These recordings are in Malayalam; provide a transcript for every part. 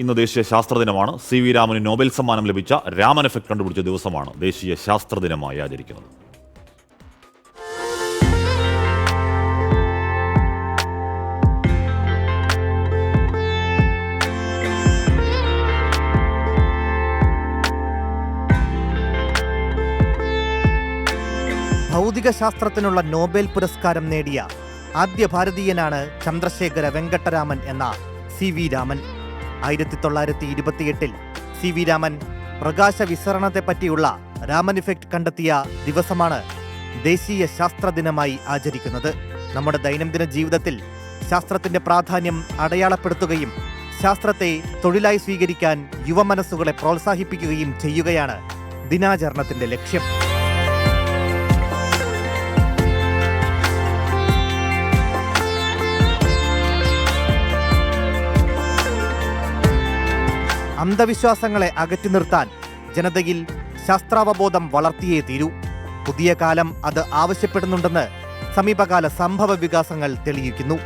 ഇന്ന് ദേശീയ ശാസ്ത്ര ദിനമാണ്. സി വി രാമന് നോബൽ സമ്മാനം ലഭിച്ച രാമൻ എഫക്ട് കണ്ടുപിടിച്ച ദിവസമാണ് ദേശീയ ശാസ്ത്ര ദിനമായി ആചരിക്കുന്നത്. ഭൗതിക ശാസ്ത്രത്തിനുള്ള നോബൽ പുരസ്കാരം നേടിയ ആദ്യ ഭാരതീയനാണ് ചന്ദ്രശേഖര വെങ്കട്ടരാമൻ എന്ന C V Raman. 1928 C V Raman പ്രകാശ വിസരണത്തെപ്പറ്റിയുള്ള രാമൻ ഇഫക്റ്റ് കണ്ടെത്തിയ ദിവസമാണ് ദേശീയ ശാസ്ത്ര ദിനമായി ആചരിക്കുന്നത്. നമ്മുടെ ദൈനംദിന ജീവിതത്തിൽ ശാസ്ത്രത്തിന്റെ പ്രാധാന്യം അടയാളപ്പെടുത്തുകയും ശാസ്ത്രത്തെ തൊഴിലായി സ്വീകരിക്കാൻ യുവമനസ്സുകളെ പ്രോത്സാഹിപ്പിക്കുകയും ചെയ്യുകയാണ് ദിനാചരണത്തിന്റെ ലക്ഷ്യം. അന്ധവിശ്വാസങ്ങളെ അകറ്റി നിർത്താൻ ജനതയിൽ ശാസ്ത്രാവബോധം വളർത്തിയേ തീരൂ. പുതിയ കാലം അത് ആവശ്യപ്പെടുന്നുണ്ടെന്ന് സമീപകാല സംഭവ വികാസങ്ങൾ തെളിയിക്കുന്നു.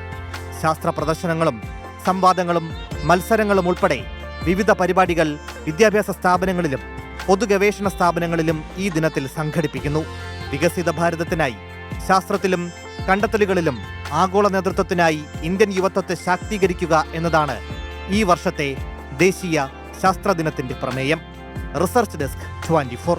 ശാസ്ത്ര പ്രദർശനങ്ങളും സംവാദങ്ങളും മത്സരങ്ങളും ഉൾപ്പെടെ വിവിധ പരിപാടികൾ വിദ്യാഭ്യാസ സ്ഥാപനങ്ങളിലും പൊതുഗവേഷണ സ്ഥാപനങ്ങളിലും ഈ ദിനത്തിൽ സംഘടിപ്പിക്കുന്നു. വികസിത ഭാരതത്തിനായി ശാസ്ത്രത്തിലും കണ്ടെത്തലുകളിലും ആഗോള നേതൃത്വത്തിനായി ഇന്ത്യൻ യുവത്വത്തെ ശാക്തീകരിക്കുക എന്നതാണ് ഈ വർഷത്തെ ദേശീയ ശാസ്ത്ര ദിനത്തിന്റെ പ്രമേയം. Research desk 24.